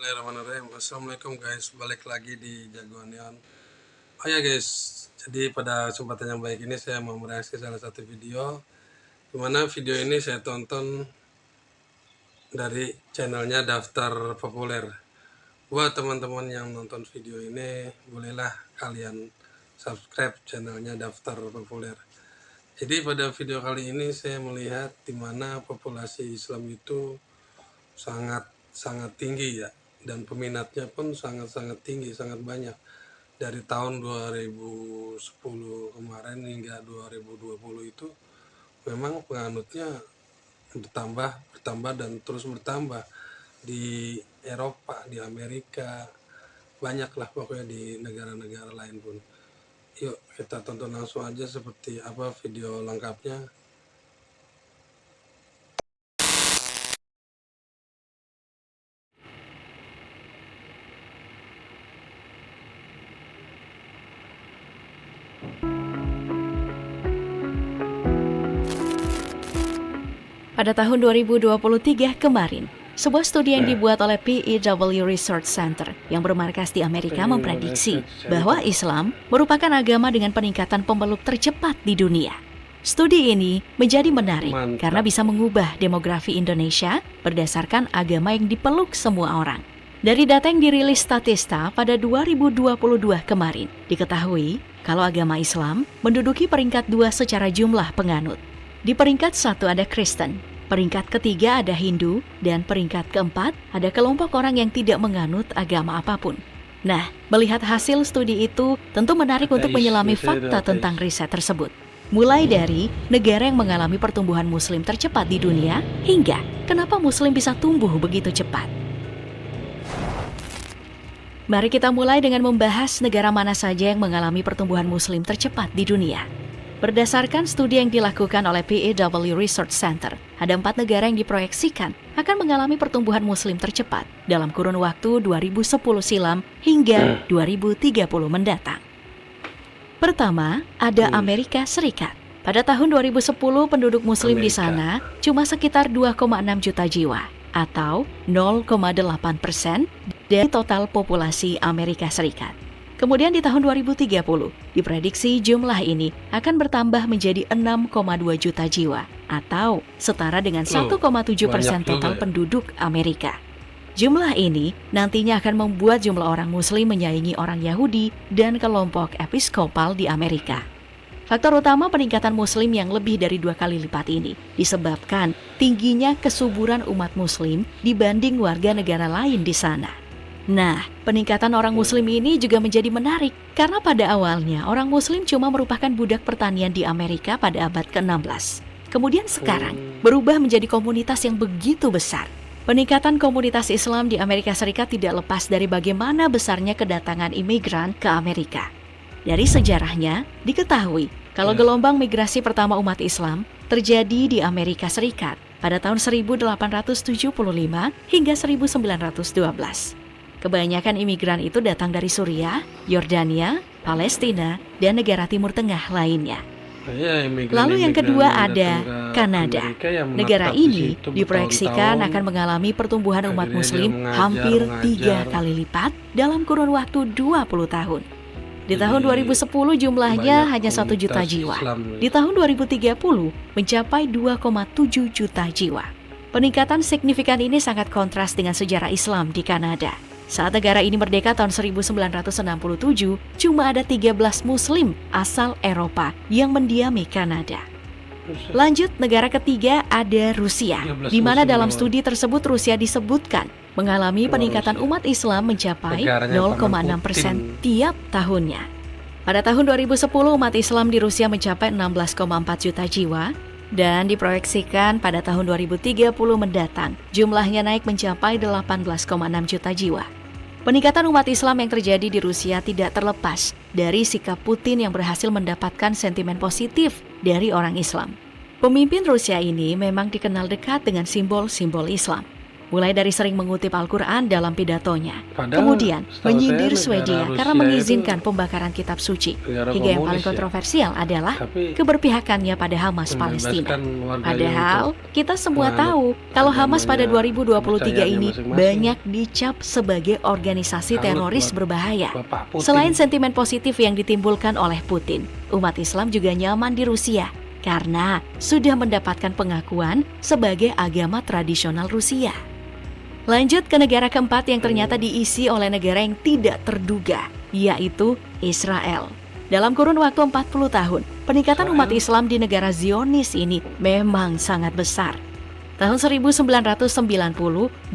Bismillahirrahmanirrahim. Assalamualaikum guys, balik lagi di Jagoan Neon. Oh ya guys, jadi pada kesempatan yang baik ini saya mau mereaksi salah satu video, dimana video ini saya tonton dari channelnya Daftar Populer. Buat teman-teman yang nonton video ini, bolehlah kalian subscribe channelnya Daftar Populer. Jadi pada video kali ini saya melihat dimana populasi Islam itu sangat tinggi ya, dan peminatnya pun sangat tinggi, sangat banyak. Dari tahun 2010 kemarin hingga 2020 itu memang penganutnya bertambah dan terus bertambah di Eropa, di Amerika, banyaklah pokoknya di negara-negara lain pun. Yuk kita tonton langsung aja seperti apa video lengkapnya. Pada tahun 2023 kemarin, sebuah studi yang dibuat oleh PEW Research Center yang bermarkas di Amerika memprediksi bahwa Islam merupakan agama dengan peningkatan pemeluk tercepat di dunia. Studi ini menjadi menarik karena bisa mengubah demografi Indonesia berdasarkan agama yang dipeluk semua orang. Dari data yang dirilis Statista pada 2022 kemarin, diketahui kalau agama Islam menduduki peringkat 2 secara jumlah penganut. Di peringkat 1 ada Kristen, peringkat ketiga ada Hindu, dan peringkat keempat ada kelompok orang yang tidak menganut agama apapun. Nah, melihat hasil studi itu tentu menarik untuk menyelami fakta tentang riset tersebut. Mulai dari negara yang mengalami pertumbuhan muslim tercepat di dunia, hingga kenapa muslim bisa tumbuh begitu cepat. Mari kita mulai dengan membahas negara mana saja yang mengalami pertumbuhan muslim tercepat di dunia. Berdasarkan studi yang dilakukan oleh PEW Research Center, ada 4 negara yang diproyeksikan akan mengalami pertumbuhan muslim tercepat dalam kurun waktu 2010 silam hingga 2030 mendatang. Pertama, ada Amerika Serikat. Pada tahun 2010, penduduk muslim di sana cuma sekitar 2,6 juta jiwa, atau 0,8% dari total populasi Amerika Serikat. Kemudian di tahun 2030, diprediksi jumlah ini akan bertambah menjadi 6,2 juta jiwa, atau setara dengan 1,7% total penduduk Amerika. Jumlah ini nantinya akan membuat jumlah orang muslim menyaingi orang Yahudi dan kelompok episkopal di Amerika. Faktor utama peningkatan muslim yang lebih dari 2 kali lipat ini disebabkan tingginya kesuburan umat muslim dibanding warga negara lain di sana. Nah, peningkatan orang muslim ini juga menjadi menarik karena pada awalnya orang muslim cuma merupakan budak pertanian di Amerika pada abad ke-16. Kemudian sekarang berubah menjadi komunitas yang begitu besar. Peningkatan komunitas Islam di Amerika Serikat tidak lepas dari bagaimana besarnya kedatangan imigran ke Amerika. Dari sejarahnya, diketahui kalau gelombang migrasi pertama umat Islam terjadi di Amerika Serikat pada tahun 1875 hingga 1912. Kebanyakan imigran itu datang dari Suriah, Yordania, Palestina, dan negara Timur Tengah lainnya. Lalu yang kedua ada Kanada. Negara ini diproyeksikan akan mengalami pertumbuhan umat muslim hampir 3 kali lipat dalam kurun waktu 20 tahun. Di tahun 2010 jumlahnya hanya 1 juta jiwa. Di tahun 2030 mencapai 2,7 juta jiwa. Peningkatan signifikan ini sangat kontras dengan sejarah Islam di Kanada. Saat negara ini merdeka tahun 1967, cuma ada 13 muslim asal Eropa yang mendiami Kanada. Lanjut, negara ketiga ada Rusia, di mana dalam studi tersebut Rusia disebutkan mengalami peningkatan umat Islam mencapai 0,6% tiap tahunnya. Pada tahun 2010, umat Islam di Rusia mencapai 16,4 juta jiwa, dan diproyeksikan pada tahun 2030 mendatang, jumlahnya naik mencapai 18,6 juta jiwa. Peningkatan umat Islam yang terjadi di Rusia tidak terlepas dari sikap Putin yang berhasil mendapatkan sentimen positif dari orang Islam. Pemimpin Rusia ini memang dikenal dekat dengan simbol-simbol Islam. mulai dari sering mengutip Al-Quran dalam pidatonya, Padahal kemudian setahu menyindir saya Swedia negara karena Rusia mengizinkan itu pembakaran kitab suci, negara hingga yang paling komunis ya, kontroversial adalah tapi keberpihakannya pada Hamas Palestina. membebaskan warganya Padahal untuk kita semua menganut tahu kalau Hamas pada agamanya, 2023 kepercayaannya ini masing-masing. banyak dicap sebagai organisasi Salut teroris buat berbahaya. Bapak Putin. Selain sentimen positif yang ditimbulkan oleh Putin, umat Islam juga nyaman di Rusia karena sudah mendapatkan pengakuan sebagai agama tradisional Rusia. Lanjut ke negara keempat yang ternyata diisi oleh negara yang tidak terduga, yaitu Israel. Dalam kurun waktu 40 tahun, peningkatan umat Islam di negara Zionis ini memang sangat besar. Tahun 1990,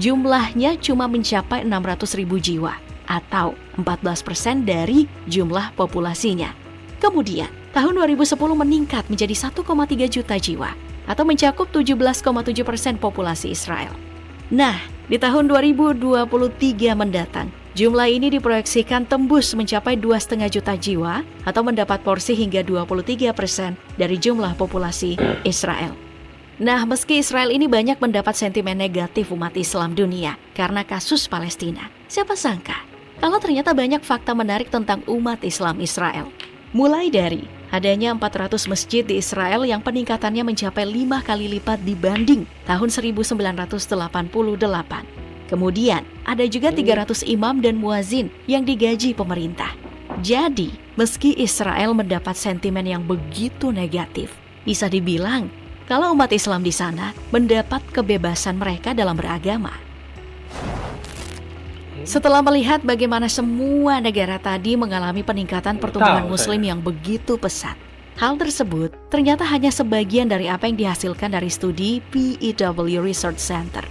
jumlahnya cuma mencapai 600.000 jiwa, atau 14% dari jumlah populasinya. Kemudian, tahun 2010 meningkat menjadi 1,3 juta jiwa, atau mencakup 17,7% populasi Israel. Nah, di tahun 2023 mendatang, jumlah ini diproyeksikan tembus mencapai 2,5 juta jiwa atau mendapat porsi hingga 23% dari jumlah populasi Israel. Nah, meski Israel ini banyak mendapat sentimen negatif umat Islam dunia karena kasus Palestina, siapa sangka kalau ternyata banyak fakta menarik tentang umat Islam Israel. Mulai dari adanya 400 masjid di Israel yang peningkatannya mencapai 5 kali lipat dibanding tahun 1988. Kemudian, ada juga 300 imam dan muazin yang digaji pemerintah. Jadi, meski Israel mendapat sentimen yang begitu negatif, bisa dibilang kalau umat Islam di sana mendapat kebebasan mereka dalam beragama. Setelah melihat bagaimana semua negara tadi mengalami peningkatan pertumbuhan Muslim yang begitu pesat, hal tersebut ternyata hanya sebagian dari apa yang dihasilkan dari studi PEW Research Center.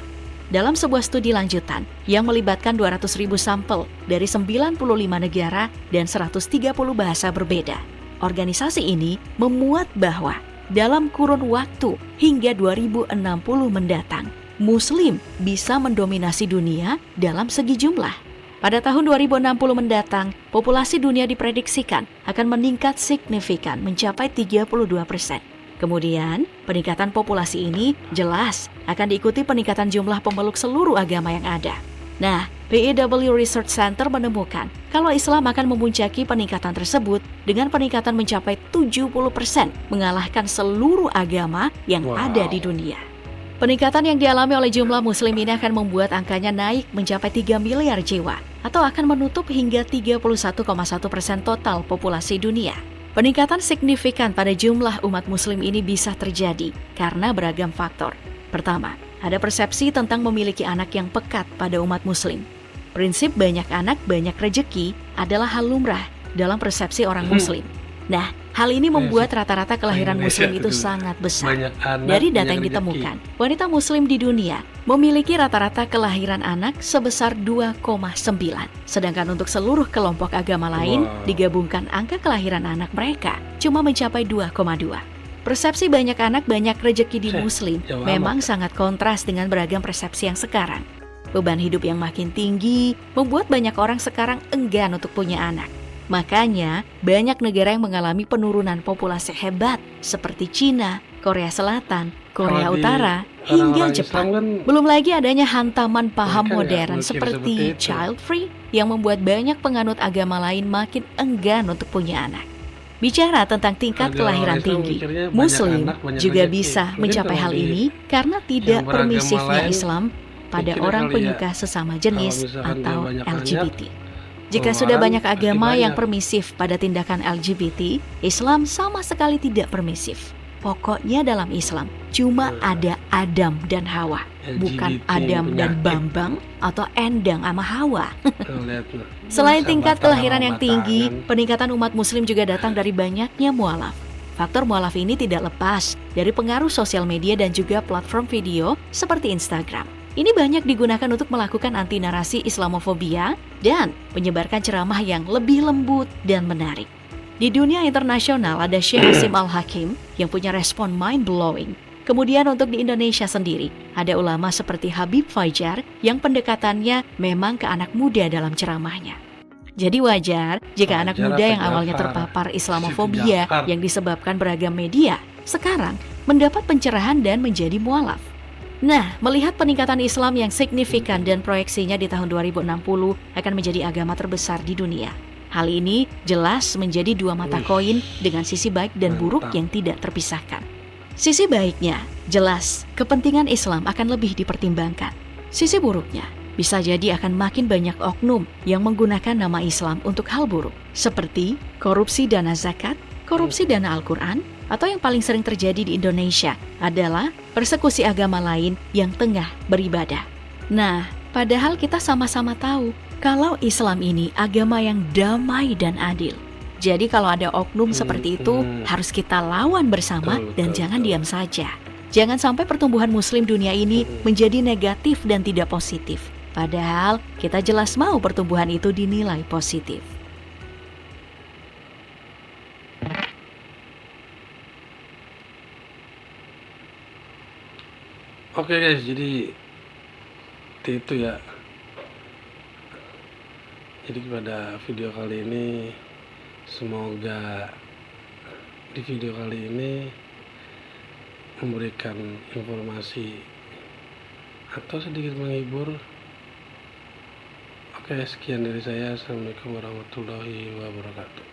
Dalam sebuah studi lanjutan yang melibatkan 200.000 sampel dari 95 negara dan 130 bahasa berbeda, organisasi ini memuat bahwa dalam kurun waktu hingga 2060 mendatang, Muslim bisa mendominasi dunia dalam segi jumlah. Pada tahun 2060 mendatang, populasi dunia diprediksikan akan meningkat signifikan mencapai 32%. Kemudian, peningkatan populasi ini jelas akan diikuti peningkatan jumlah pemeluk seluruh agama yang ada. Nah, PEW Research Center menemukan kalau Islam akan memuncaki peningkatan tersebut dengan peningkatan mencapai 70%, mengalahkan seluruh agama yang ada di dunia. Peningkatan yang dialami oleh jumlah Muslim ini akan membuat angkanya naik mencapai 3 miliar jiwa atau akan menutup hingga 31,1% total populasi dunia. Peningkatan signifikan pada jumlah umat Muslim ini bisa terjadi karena beragam faktor. Pertama, ada persepsi tentang memiliki anak yang pekat pada umat Muslim. Prinsip banyak anak banyak rejeki adalah hal lumrah dalam persepsi orang Muslim. Nah, hal ini membuat rata-rata kelahiran Muslim itu sangat besar. Dari data yang ditemukan, wanita Muslim di dunia memiliki rata-rata kelahiran anak sebesar 2,9. Sedangkan untuk seluruh kelompok agama lain, digabungkan angka kelahiran anak mereka cuma mencapai 2,2. Persepsi banyak anak banyak rejeki di Muslim memang sangat kontras dengan beragam persepsi yang sekarang. Beban hidup yang makin tinggi membuat banyak orang sekarang enggan untuk punya anak. Makanya, banyak negara yang mengalami penurunan populasi hebat seperti Cina, Korea Selatan, Korea Utara, hingga Jepang. Belum lagi adanya hantaman paham modern seperti child free yang membuat banyak penganut agama lain makin enggan untuk punya anak. Bicara tentang tingkat kelahiran tinggi, Muslim juga bisa mencapai hal ini karena tidak permisifnya Islam pada orang penyuka sesama jenis atau LGBT. Jika sudah banyak agama yang permisif pada tindakan LGBT, Islam sama sekali tidak permisif. Pokoknya dalam Islam cuma ada Adam dan Hawa, bukan Adam dan Bambang atau Endang sama Hawa. Selain tingkat kelahiran yang tinggi, peningkatan umat Muslim juga datang dari banyaknya mualaf. Faktor mualaf ini tidak lepas dari pengaruh sosial media dan juga platform video seperti Instagram. Ini banyak digunakan untuk melakukan anti-narasi Islamofobia dan menyebarkan ceramah yang lebih lembut dan menarik. Di dunia internasional ada Syekh Hasim Al-Hakim yang punya respon mind-blowing. Kemudian untuk di Indonesia sendiri, ada ulama seperti Habib Fajar yang pendekatannya memang ke anak muda dalam ceramahnya. Jadi wajar jika anak muda yang awalnya terpapar Islamofobia yang disebabkan beragam media, sekarang mendapat pencerahan dan menjadi mualaf. Nah, melihat peningkatan Islam yang signifikan dan proyeksinya di tahun 2060 akan menjadi agama terbesar di dunia. Hal ini jelas menjadi dua mata koin dengan sisi baik dan buruk Mantap. yang tidak terpisahkan. Sisi baiknya, jelas kepentingan Islam akan lebih dipertimbangkan. Sisi buruknya, bisa jadi akan makin banyak oknum yang menggunakan nama Islam untuk hal buruk, seperti korupsi dana zakat, korupsi dana Al-Quran, atau yang paling sering terjadi di Indonesia adalah persekusi agama lain yang tengah beribadah. Nah, padahal kita sama-sama tahu kalau Islam ini agama yang damai dan adil. Jadi kalau ada oknum seperti itu harus kita lawan bersama dan jangan diam saja. Jangan sampai pertumbuhan Muslim dunia ini menjadi negatif dan tidak positif. Padahal kita jelas mau pertumbuhan itu dinilai positif. Oke guys, jadi itu ya. Jadi pada video kali ini, semoga di video kali ini memberikan informasi atau sedikit menghibur. Oke, sekian dari saya. Assalamualaikum warahmatullahi wabarakatuh.